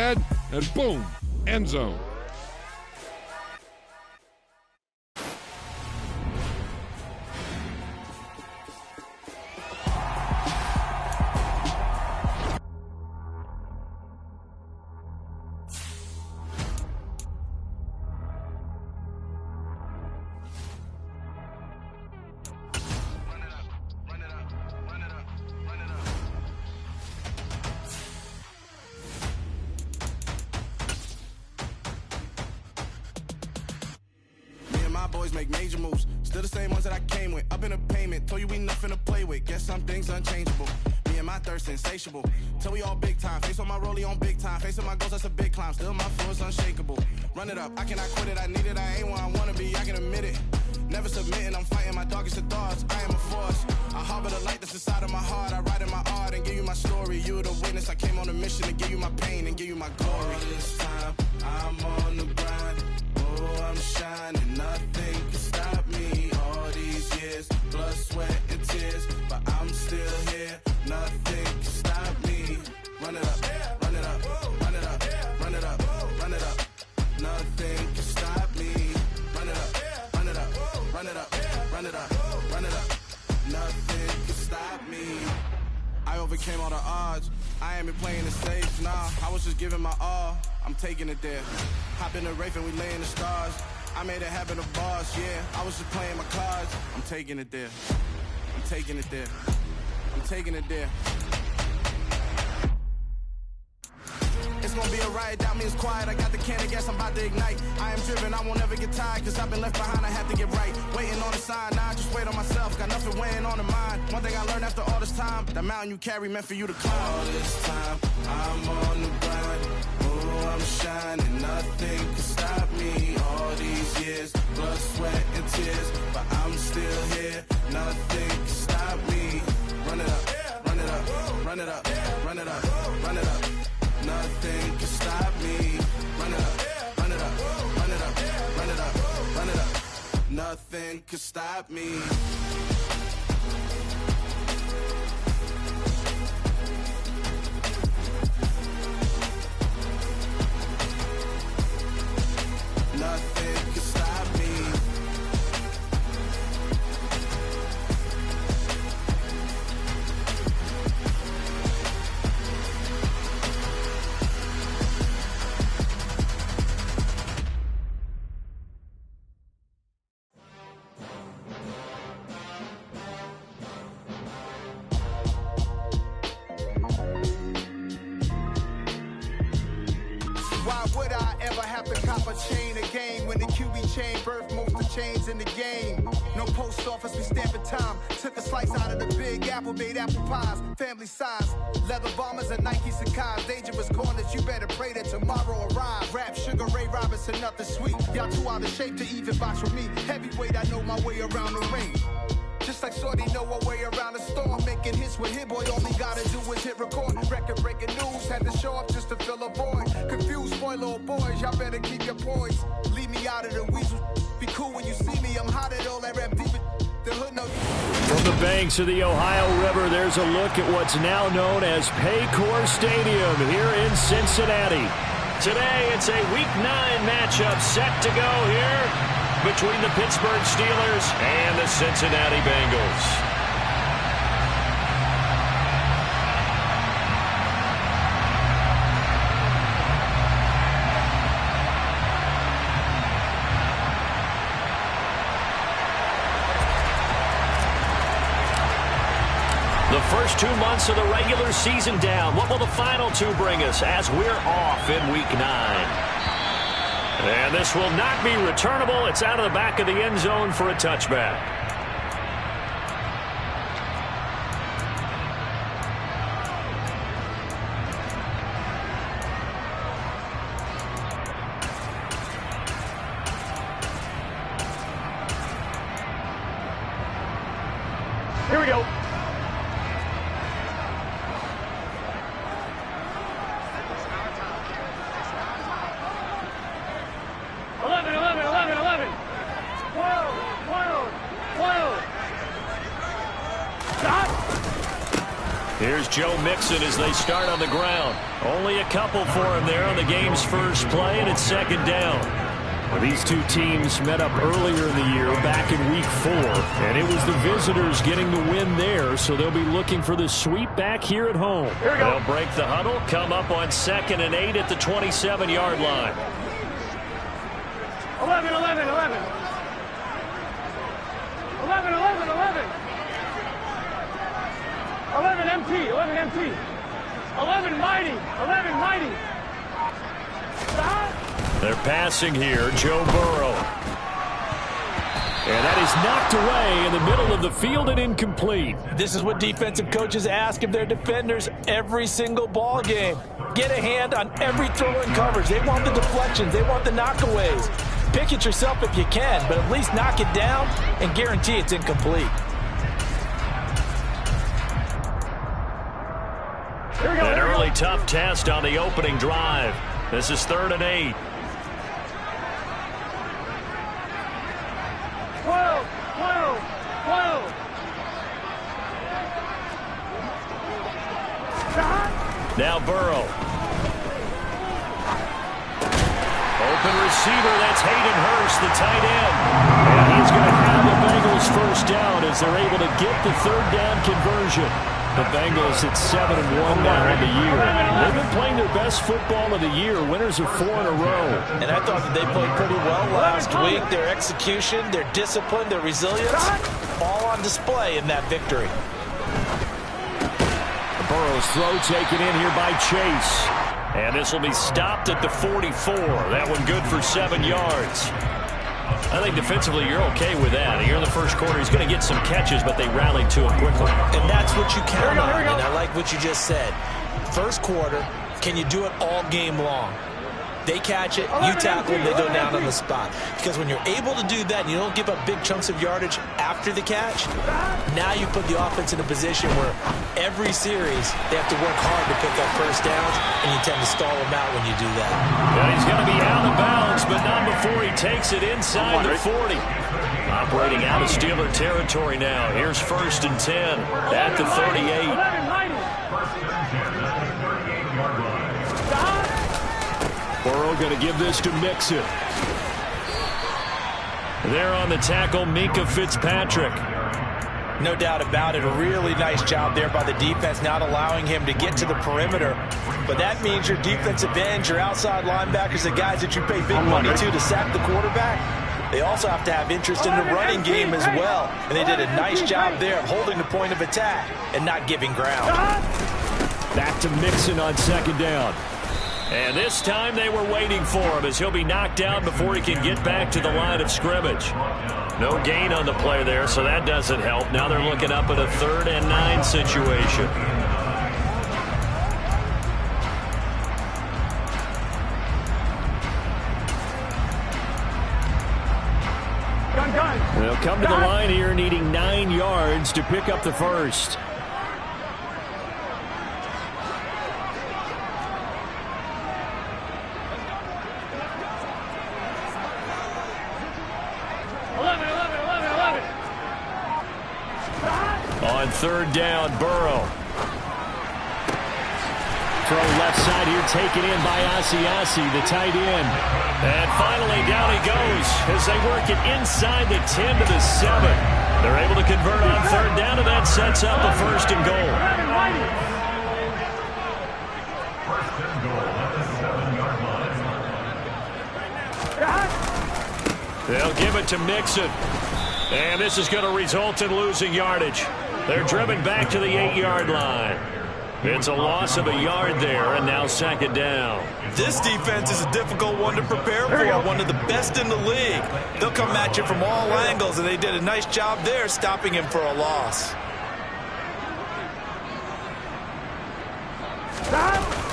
ahead, and boom, end zone. Boys make major moves, still the same ones that I came with. Up in a payment, told you we nothing to play with. Guess some things unchangeable. Me and my thirst insatiable. Till we all big time. Face on my rollie on big time. Face on my goals, that's a big climb. Still my flow is unshakable. Run it up, I cannot quit it. I need it, I ain't where I wanna be. I can admit it. Never submitting, I'm fighting my darkest of thoughts. I am a force. I harbor the light that's inside of my heart. I write in my art and give you my story. You the witness. I came on a mission to give you my pain and give you my glory. All this time, I'm on the grind. Oh, I'm shining, nothing can stop me. All these years, blood, sweat, and tears, but I'm still here. Nothing can stop me. Run it up, run it up, run it up, run it up, run it up. Nothing can stop me. Run it up, run it up, run it up, run it up, run it up. Nothing can stop me. I overcame all the odds. I ain't been playing it safe, nah. I was just giving my all. I'm taking it there. Hop in the Wraith and we lay in the stars. I made it happen to boss, yeah. I was just playing my cards. I'm taking it there. I'm taking it there. I'm taking it there. It's gonna be a riot, doubt me it's quiet. I got the can of gas, I'm about to ignite. I am driven, I won't ever get tired, cause I've been left behind, I have to get right. Waiting on a sign, now I just wait on myself. Got nothing weighing on the mind. One thing I learned after all this time, that mountain you carry meant for you to climb. All this time, I'm on the grind. Oh, I'm shining, nothing can stop me. All these years, blood, sweat, and tears, but I'm still here. Nothing can stop me. Run it up, run it up, run it up, run it up, run it up. Nothing can stop me. Run it up, run it up, run it up, run it up, run it up. Nothing can stop me. Nothing can stop me. Why would I ever have to cop a chain again when the QB chain birthed most of the chains in the game? No post office, we stamping time. Took a slice out of the big apple, made apple pies, family size. Leather bombers and Nike Sacai's. Dangerous corners, you better pray that tomorrow arrives. Rap, Sugar Ray Robinson, nothing sweet. Y'all too out of shape to even box with me. Heavyweight, I know my way around the ring. Just like Shorty know her way around the storm. Making hits with Hit Boy, all he gotta do is hit record. Record breaking news, had to show up just to fill a void. Confused, spoiled little boys, y'all better keep your poise. Leave me out of the weasel. Be cool when you see me, I'm hot at all that rap deep. The hood know. From the banks of the Ohio River, there's a look at what's now known as Paycor Stadium here in Cincinnati. Today, it's a Week 9 matchup set to go here between the Pittsburgh Steelers and the Cincinnati Bengals. The first 2 months of the regular season down. What will the final 2 bring us as we're off in Week 9? And this will not be returnable. It's out of the back of the end zone for a touchback. Here we go. Here's Joe Mixon as they start on the ground. Only a couple for him there on the game's first play, and it's second down. Well, these two teams met up earlier in the year, back in Week 4, and it was the visitors getting the win there, so they'll be looking for the sweep back here at home. They'll break the huddle, come up on 2nd and 8 at the 27-yard line. 11, 11, 11. 11, 11, 11. 11 MT, 11 MT. 11 mighty, 11 mighty. They're passing here, Joe Burrow. And that is knocked away in the middle of the field and incomplete. This is what defensive coaches ask of their defenders every single ball game. Get a hand on every throw and coverage. They want the deflections. They want the knockaways. Pick it yourself if you can, but at least knock it down and guarantee it's incomplete. An early tough test on the opening drive. This is 3rd and 8. 12, 12, 12. Now Burrow. Open receiver, that's Hayden Hurst, the tight end. And he's going to have the Bengals first down as they're able to get the 3rd down conversion. The Bengals at 7-1 now on the year. They've been playing their best football of the year. Winners of 4 in a row. And I thought that they played pretty well last week. Their execution, their discipline, their resilience, all on display in that victory. Burrow's throw taken in here by Chase. And this will be stopped at the 44. That one good for 7 yards. I think defensively you're okay with that. Here in the first quarter, he's going to get some catches, but they rallied to him quickly. And that's what you count on, and I like what you just said. First quarter, can you do it all game long? They catch it, you tackle them, they go down on the spot. Because when you're able to do that and you don't give up big chunks of yardage after the catch, now you put the offense in a position where every series they have to work hard to pick up first downs, and you tend to stall them out when you do that. Yeah, he's going to be out of bounds, but not before he takes it inside the 40. Operating out of Steeler territory now. Here's 1st and 10 at the 38. Burrow going to give this to Mixon. There on the tackle, Minkah Fitzpatrick. No doubt about it. A really nice job there by the defense, not allowing him to get to the perimeter. But that means your defensive ends, your outside linebackers, the guys that you pay big money to sack the quarterback, they also have to have interest in the running game as well. And they did a nice job there of holding the point of attack and not giving ground. Back to Mixon on 2nd down. And this time they were waiting for him as he'll be knocked down before he can get back to the line of scrimmage. No gain on the play there, so that doesn't help. Now they're looking up at a 3rd and 9 situation. They'll come to the line here needing 9 yards to pick up the first. On 3rd down, Burrow. Throw left side here, taken in by Asiasi, the tight end. And finally, down he goes as they work it inside the 10 to the 7. They're able to convert on 3rd down, and that sets up a 1st and goal. They'll give it to Mixon. And this is going to result in losing yardage. They're driven back to the 8-yard line. It's a loss of a yard there, and now 2nd down. This defense is a difficult one to prepare for, one of the best in the league. They'll come at you from all angles, and they did a nice job there stopping him for a loss.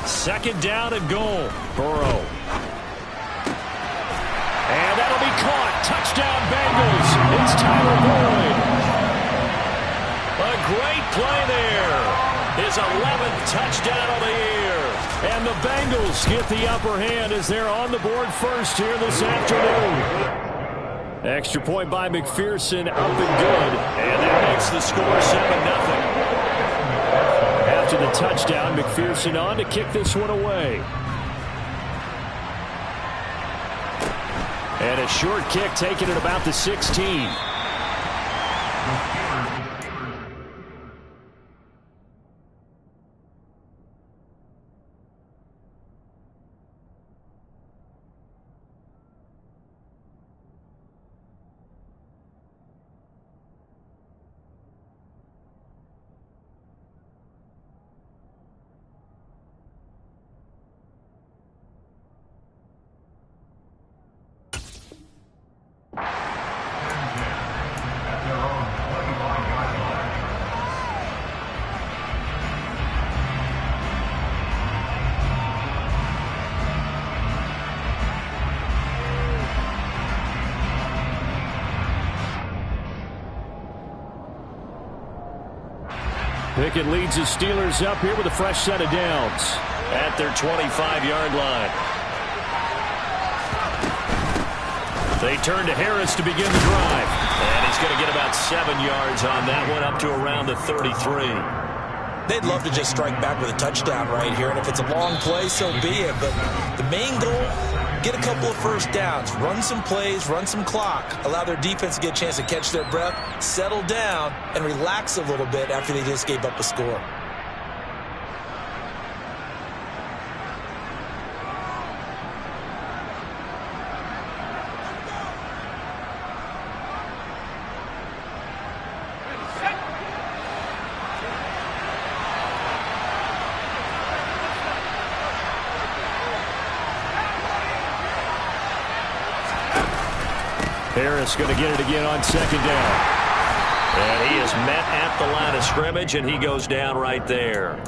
2nd down and goal. Burrow. And that'll be caught. Touchdown, Bengals. It's Tyler Boyd. A great play there. His 11th touchdown of the year. And the Bengals get the upper hand as they're on the board first here this afternoon. Extra point by McPherson, up and good. And that makes the score 7-0. to the touchdown. McPherson on to kick this one away. And a short kick taken at about the 16. Pickett leads the Steelers up here with a fresh set of downs at their 25-yard line. They turn to Harris to begin the drive. And he's going to get about 7 yards on that one, up to around the 33. They'd love to just strike back with a touchdown right here, and if it's a long play, so be it. But the main goal, get a couple of first downs, run some plays, run some clock, allow their defense to get a chance to catch their breath, settle down, and relax a little bit after they just gave up a score. Harris going to get it again on second down. And he is met at the line of scrimmage, and he goes down right there.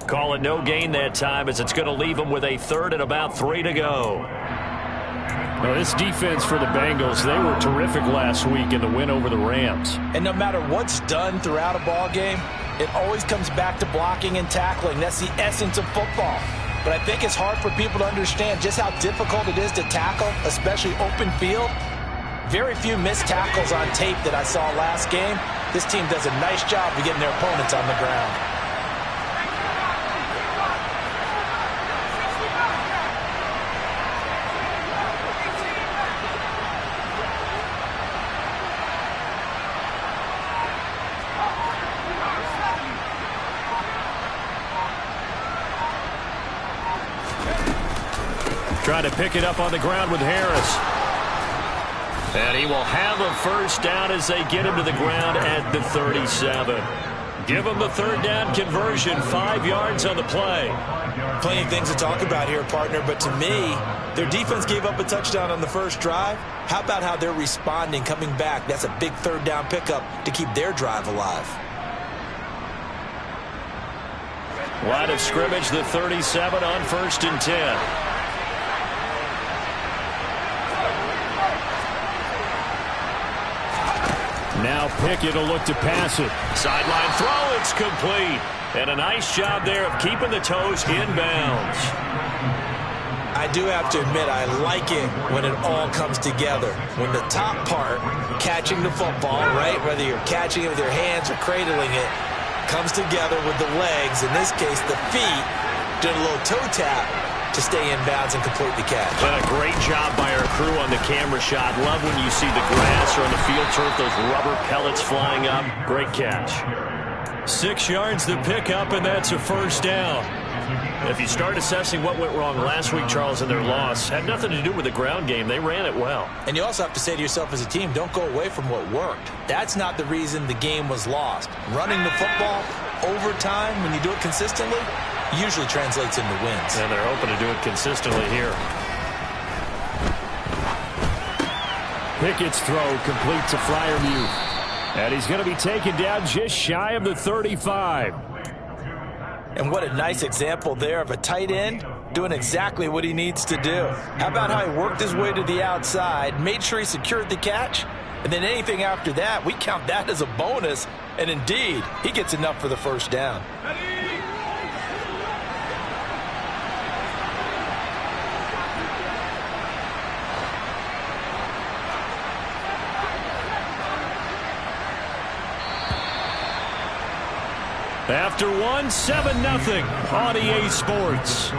Call it no gain that time, as it's going to leave him with a third and about 3 to go. Now, this defense for the Bengals, they were terrific last week in the win over the Rams. And no matter what's done throughout a ball game, it always comes back to blocking and tackling. That's the essence of football. But I think it's hard for people to understand just how difficult it is to tackle, especially open field. Very few missed tackles on tape that I saw last game. This team does a nice job of getting their opponents on the ground. Trying to pick it up on the ground with Harris. And he will have a first down as they get him to the ground at the 37. Give him the third down conversion, 5 yards on the play. Plenty of things to talk about here, partner, but to me, their defense gave up a touchdown on the first drive. How about how they're responding, coming back? That's a big third down pickup to keep their drive alive. Line of scrimmage, the 37 on 1st and 10. Now Pickett will look to pass it. Sideline throw, it's complete. And a nice job there of keeping the toes inbounds. I do have to admit, I like it when it all comes together. When the top part, catching the football, right, whether you're catching it with your hands or cradling it, comes together with the legs, in this case the feet, doing a little toe tap to stay in bounds and complete the catch. And a great job by our crew on the camera shot. Love when you see the grass or on the field turf, those rubber pellets flying up. Great catch. 6 yards the pickup, and that's a first down. If you start assessing what went wrong last week, Charles, in their loss, had nothing to do with the ground game. They ran it well. And you also have to say to yourself as a team, don't go away from what worked. That's not the reason the game was lost. Running the football over time, when you do it consistently, usually translates into wins. And they're hoping to do it consistently here. Pickett's throw complete to Freiermuth. And he's going to be taken down just shy of the 35. And what a nice example there of a tight end doing exactly what he needs to do. How about how he worked his way to the outside, made sure he secured the catch, and then anything after that, we count that as a bonus. And indeed, he gets enough for the first down. After one, 7-0 on EA Sports.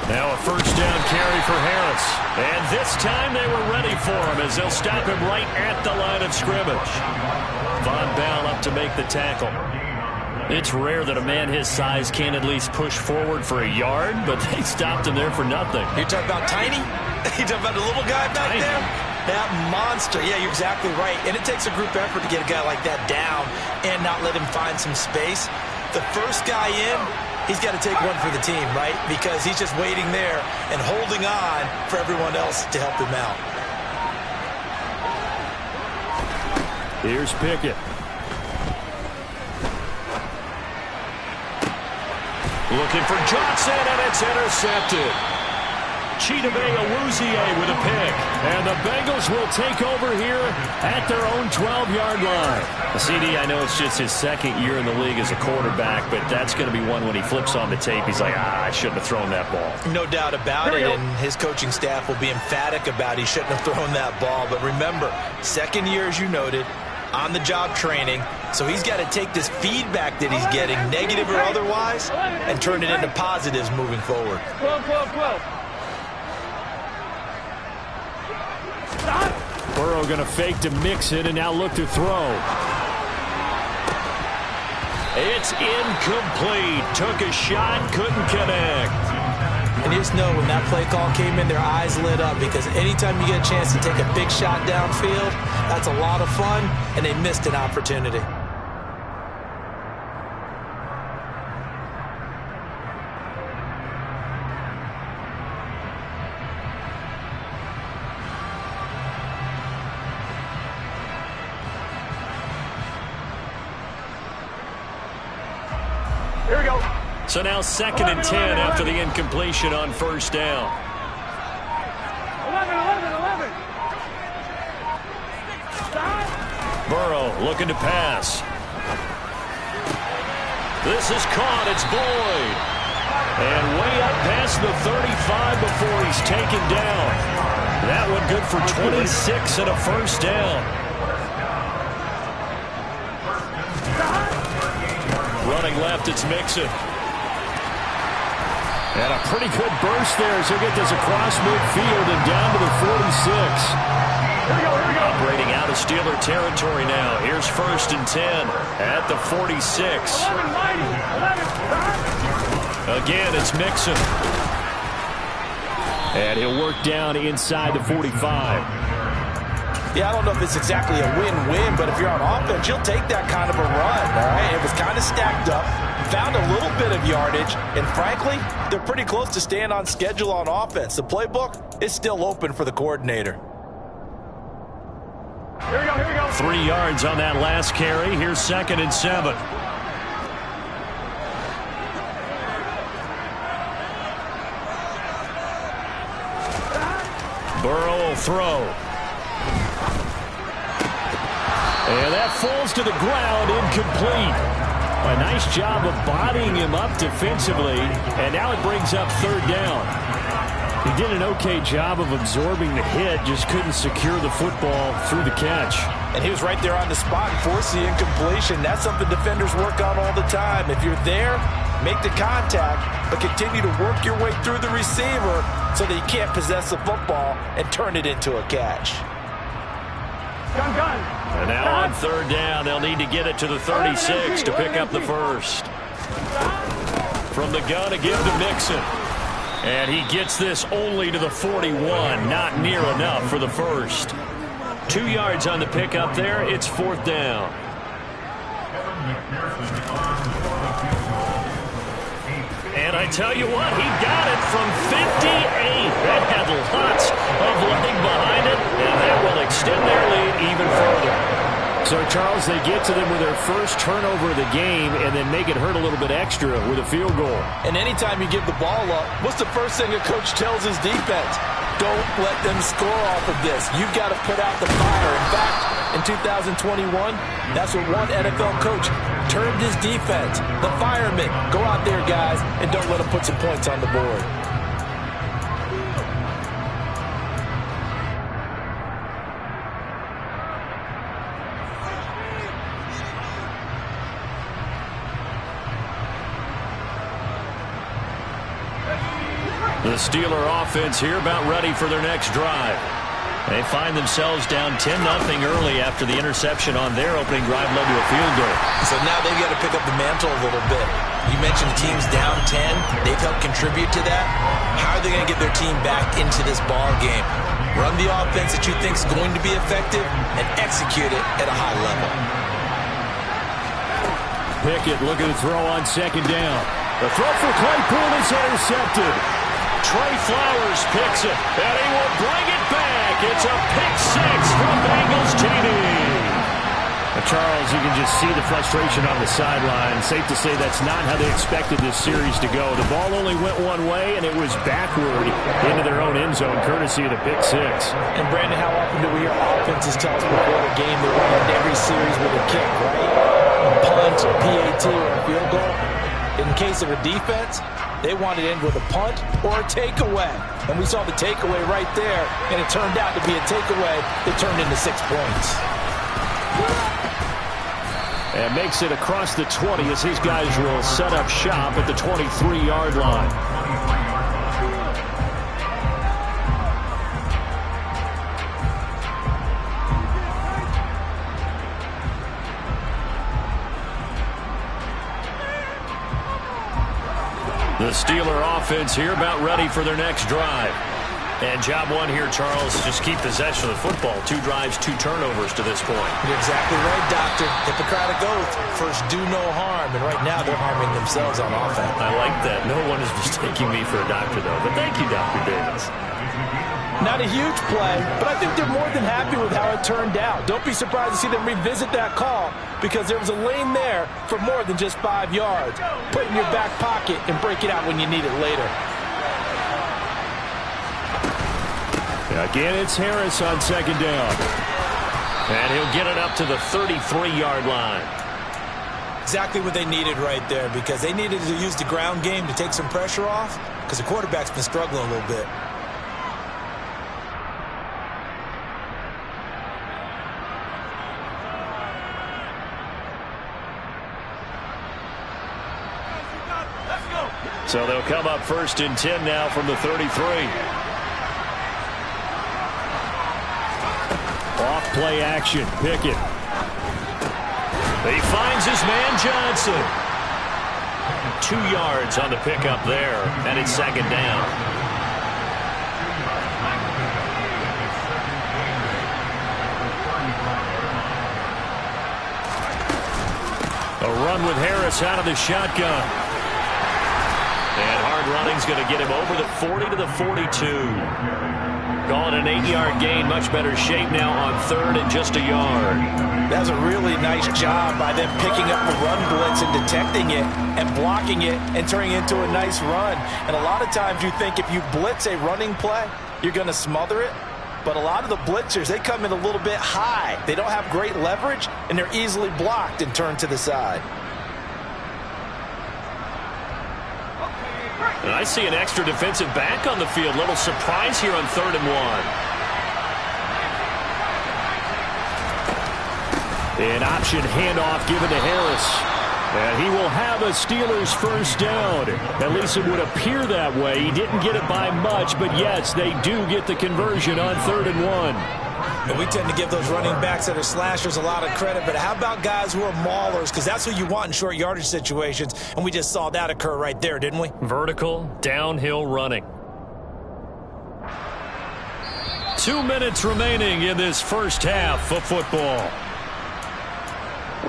Now a first down carry for Harris. And this time they were ready for him as they'll stop him right at the line of scrimmage. Von Bell up to make the tackle. It's rare that a man his size can't at least push forward for a yard, but they stopped him there for nothing. You're talking about tiny? You're talking about the little guy back there? That monster. Yeah, you're exactly right. And it takes a group effort to get a guy like that down and not let him find some space. The first guy in, he's got to take one for the team, right? Because he's just waiting there and holding on for everyone else to help him out. Here's Pickett. Looking for Johnson, and it's intercepted. Chidobe Awuzie with a pick. And the Bengals will take over here at their own 12-yard line. CD, I know it's just his second year in the league as a quarterback, but that's going to be one when he flips on the tape. He's like, I shouldn't have thrown that ball. No doubt about it, and his coaching staff will be emphatic about he shouldn't have thrown that ball. But remember, second year, as you noted, on-the-job training, so he's got to take this feedback that he's getting, negative or otherwise, and turn it into positives moving forward. 12. Burrow going to fake to Mixon and now look to throw. It's incomplete. Took a shot, couldn't connect. And you just know when that play call came in, their eyes lit up, because anytime you get a chance to take a big shot downfield, that's a lot of fun, and they missed an opportunity. Here we go. So now 2nd and 10 after the incompletion on first down. 11. Burrow looking to pass. This is caught. It's Boyd. And way up past the 35 before he's taken down. That one good for 26 and a first down. Running left, it's Mixon. And a pretty good burst there as he'll get this across midfield and down to the 46. Here we go. Operating out of Steeler territory now. Here's 1st and 10 at the 46. 11, mighty. 11. Again, it's Mixon. And he'll work down inside the 45. Yeah, I don't know if it's exactly a win-win, but if you're on offense, you'll take that kind of a run, all right? It was kind of stacked up, found a little bit of yardage, and frankly, they're pretty close to staying on schedule on offense. The playbook is still open for the coordinator. Here we go. 3 yards on that last carry. Here's 2nd and 7. Burrow will throw. And that falls to the ground, incomplete. A nice job of bodying him up defensively, and now it brings up 3rd down. He did an okay job of absorbing the hit, just couldn't secure the football through the catch. And he was right there on the spot and forced the incompletion. That's something defenders work on all the time. If you're there, make the contact, but continue to work your way through the receiver so that you can't possess the football and turn it into a catch. Gun. And now on 3rd down, they'll need to get it to the 36 to pick up the first. From the gun, a give to Mixon. And he gets this only to the 41, not near enough for the first. 2 yards on the pickup there. It's 4th down. And I tell you what, he got it from 58. That had lots of leg behind it, and that will extend their lead even further. So, Charles, they get to them with their first turnover of the game and then make it hurt a little bit extra with a field goal. And anytime you give the ball up, what's the first thing a coach tells his defense? Don't let them score off of this. You've got to put out the fire. In fact, in 2021, that's what one NFL coach termed his defense. The firemen. Go out there, guys, and don't let them put some points on the board. The Steeler offense here about ready for their next drive. They find themselves down 10-0 early after the interception on their opening drive led to a field goal. So now they've got to pick up the mantle a little bit. You mentioned the team's down 10. They've helped contribute to that. How are they going to get their team back into this ball game? Run the offense that you think is going to be effective and execute it at a high level. Pickett looking to throw on second down. The throw for Claypool is intercepted. Trey Flowers picks it, and he will bring it back. It's a pick six from Bengals TD. Charles, you can just see the frustration on the sideline. Safe to say that's not how they expected this series to go. The ball only went one way, and it was backward into their own end zone, courtesy of the pick six. And, Brandon, how often do we hear offenses tell us before the game they want to end every series with a kick, right? A punt, a PAT, or a field goal. In case of a defense, they wanted to end with a punt or a takeaway. And we saw the takeaway right there, and it turned out to be a takeaway that turned into 6 points. And makes it across the 20 as his guys will set up shop at the 23-yard line. The Steeler offense here about ready for their next drive. And job one here, Charles, just keep possession of the football. 2 drives, 2 turnovers to this point. You're exactly right, Doctor. Hippocratic oath. First, do no harm. And right now, they're harming themselves on offense. I like that. No one is mistaking me for a doctor, though. But thank you, Dr. Davis. Not a huge play, but I think they're more than happy with how it turned out. Don't be surprised to see them revisit that call because there was a lane there for more than just 5 yards. Put it in your back pocket and break it out when you need it later. Again, it's Harris on second down. And he'll get it up to the 33-yard line. Exactly what they needed right there because they needed to use the ground game to take some pressure off because the quarterback's been struggling a little bit. So they'll come up 1st and 10 now from the 33. Off-play action. Pickett. He finds his man Johnson. 2 yards on the pickup there, and it's second down. A run with Harris out of the shotgun. And hard running's going to get him over the 40 to the 42. Call it an 8-yard gain. Much better shape now on 3rd and just a yard. That was a really nice job by them picking up the run blitz and detecting it and blocking it and turning it into a nice run. And a lot of times you think if you blitz a running play, you're going to smother it. But a lot of the blitzers, they come in a little bit high. They don't have great leverage, and they're easily blocked and turned to the side. And I see an extra defensive back on the field. Little surprise here on 3rd and 1. An option handoff given to Harris. And he will have a Steelers first down. At least it would appear that way. He didn't get it by much, but yes, they do get the conversion on 3rd and 1. And we tend to give those running backs that are slashers a lot of credit, but how about guys who are maulers? Because that's who you want in short yardage situations, and we just saw that occur right there, didn't we? Vertical, downhill running. 2 minutes remaining in this first half of football.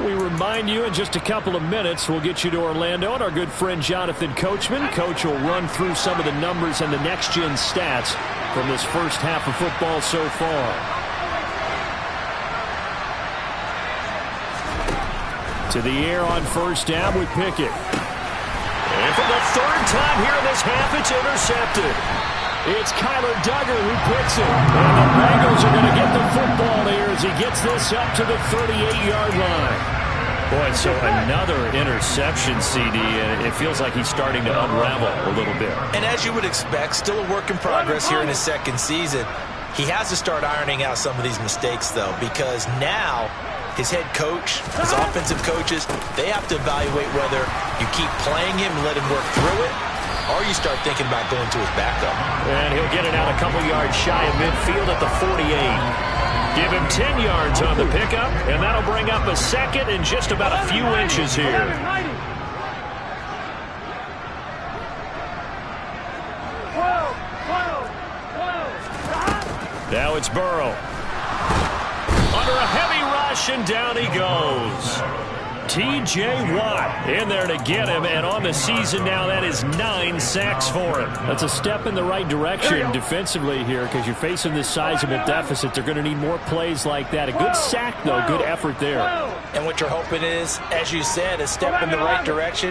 We remind you in just a couple of minutes we'll get you to Orlando and our good friend Jonathan Coachman. Coach will run through some of the numbers and the next-gen stats from this first half of football so far. To the air on first down with Pickett. And for the third time here in this half, it's intercepted. It's Kyler Duggar who picks it. And the Bengals are going to get the football here as he gets this up to the 38-yard line. Boy, so another interception, CD, and it feels like he's starting to unravel a little bit. And as you would expect, still a work in progress here in his second season. He has to start ironing out some of these mistakes, though, because now his head coach, his offensive coaches, they have to evaluate whether you keep playing him and let him work through it, or you start thinking about going to his backup. And he'll get it out a couple yards shy of midfield at the 48. Give him 10 yards on the pickup, and that'll bring up a second and just about a few inches here. Now it's Burrow. Under a heavy rush, and down he goes. T.J. Watt in there to get him, and on the season now, that is 9 sacks for him. That's a step in the right direction defensively here because you're facing this sizable deficit. They're going to need more plays like that. A good sack, though. Good effort there. And what you're hoping is, as you said, a step in the right direction,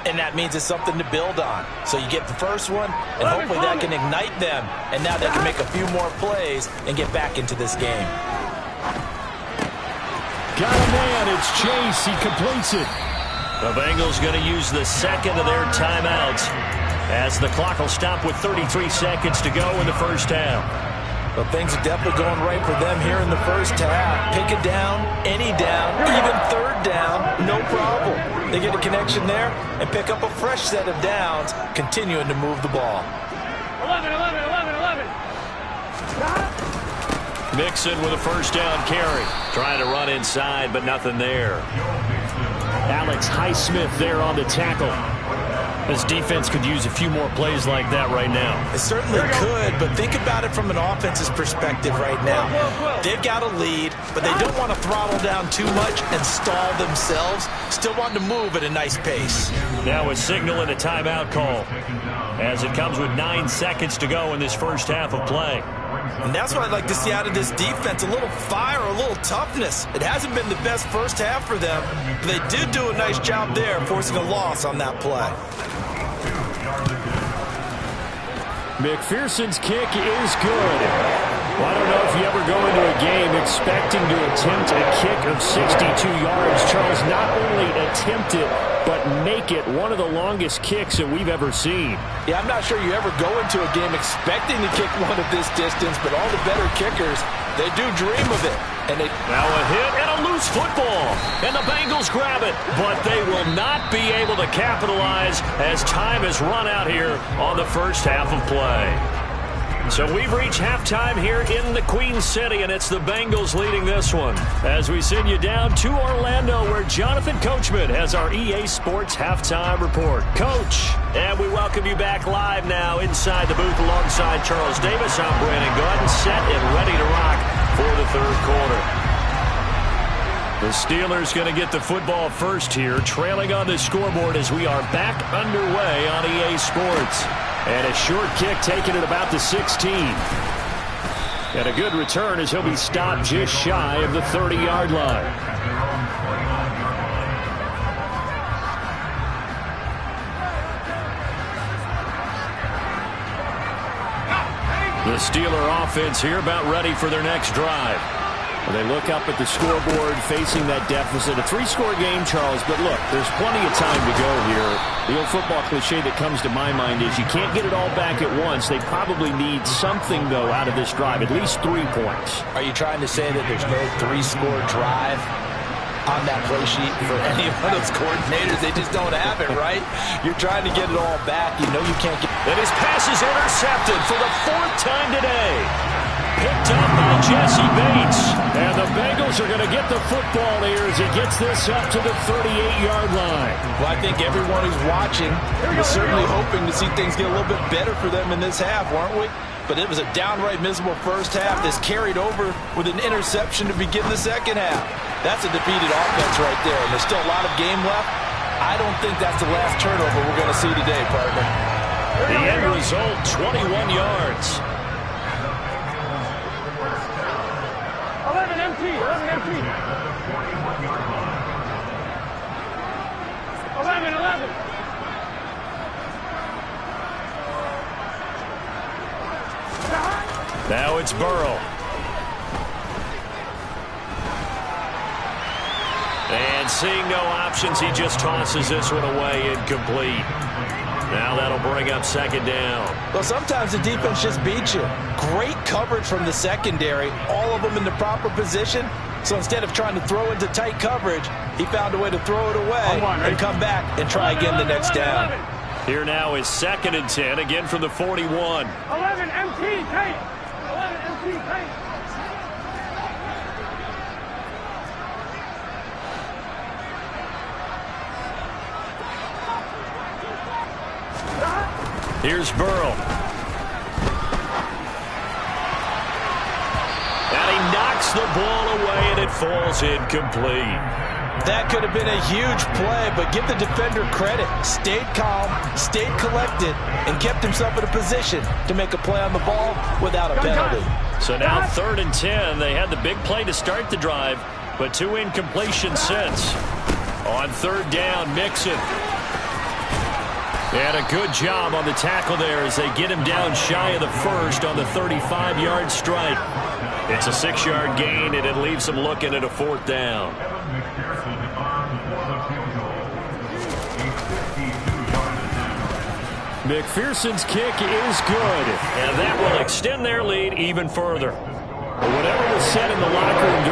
and that means it's something to build on. So you get the first one, and hopefully that can ignite them, and now they can make a few more plays and get back into this game. Got a man, it's Chase, he completes it. The Bengals going to use the second of their timeouts as the clock will stop with 33 seconds to go in the first half. Well, things are definitely going right for them here in the first half. Pick it down, any down, even third down, no problem. They get a connection there and pick up a fresh set of downs, continuing to move the ball. 11. Mixon with a first down carry. Trying to run inside, but nothing there. Alex Highsmith there on the tackle. This defense could use a few more plays like that right now. It certainly could, but think about it from an offense's perspective right now. They've got a lead, but they don't want to throttle down too much and stall themselves. Still want to move at a nice pace. Now a signal and a timeout call as it comes with 9 seconds to go in this first half of play. And that's what I'd like to see out of this defense, a little fire, a little toughness. It hasn't been the best first half for them, but they did do a nice job there, forcing a loss on that play. McPherson's kick is good. Well, I don't know if you ever go into a game expecting to attempt a kick of 62 yards. Charles, not only attempt it, but make it one of the longest kicks that we've ever seen. Yeah, I'm not sure you ever go into a game expecting to kick one of this distance, but all the better kickers, they do dream of it. And now a hit and a loose football. And the Bengals grab it, but they will not be able to capitalize as time has run out here on the first half of play. So we've reached halftime here in the Queen City, and it's the Bengals leading this one. As we send you down to Orlando, where Jonathan Coachman has our EA Sports Halftime Report. Coach, and we welcome you back live now inside the booth alongside Charles Davis. I'm Brandon Gaudin, set and ready to rock for the third quarter. The Steelers going to get the football first here, trailing on the scoreboard as we are back underway on EA Sports. And a short kick taken at about the 16. And a good return as he'll be stopped just shy of the 30-yard line. The Steeler offense here about ready for their next drive. They look up at the scoreboard facing that deficit. A 3-score game, Charles, but look, there's plenty of time to go here. The old football cliche that comes to my mind is you can't get it all back at once. They probably need something, though, out of this drive, at least 3 points. Are you trying to say that there's no 3-score drive on that play sheet for any one of those coordinators? They just don't have it, right? You're trying to get it all back. You know you can't get it. And his pass is intercepted for the 4th time today. Picked up by Jesse Bates. And the Bengals are going to get the football here as he gets this up to the 38-yard line. Well, I think everyone who's watching was certainly hoping to see things get a little bit better for them in this half, weren't we? but it was a downright miserable first half that's carried over with an interception to begin the second half. That's a defeated offense right there, and there's still a lot of game left. I don't think that's the last turnover we're going to see today, partner. The end result, 21 yards. 11 empty. 11 empty. 11. Now it's Burrow. And seeing no options, he just tosses this one away incomplete. Now that'll bring up second down. Well, sometimes the defense just beats you. Great coverage from the secondary, all of them in the proper position. So instead of trying to throw into tight coverage, he found a way to throw it away and come back and try again the next down. Here now is 2nd and 10, again from the 41. 11 empty, tight. 11 empty, tight. Here's Burrow. And he knocks the ball away, and it falls incomplete. That could have been a huge play, but give the defender credit. Stayed calm, stayed collected, and kept himself in a position to make a play on the ball without a penalty. So now 3rd and 10. They had the big play to start the drive, but 2 incompletions since. On 3rd down, Mixon. And a good job on the tackle there as they get him down shy of the first on the 35-yard strike. It's a 6-yard gain, and it leaves them looking at a 4th down. McPherson's kick is good, and that will extend their lead even further. Whatever was said in the locker room during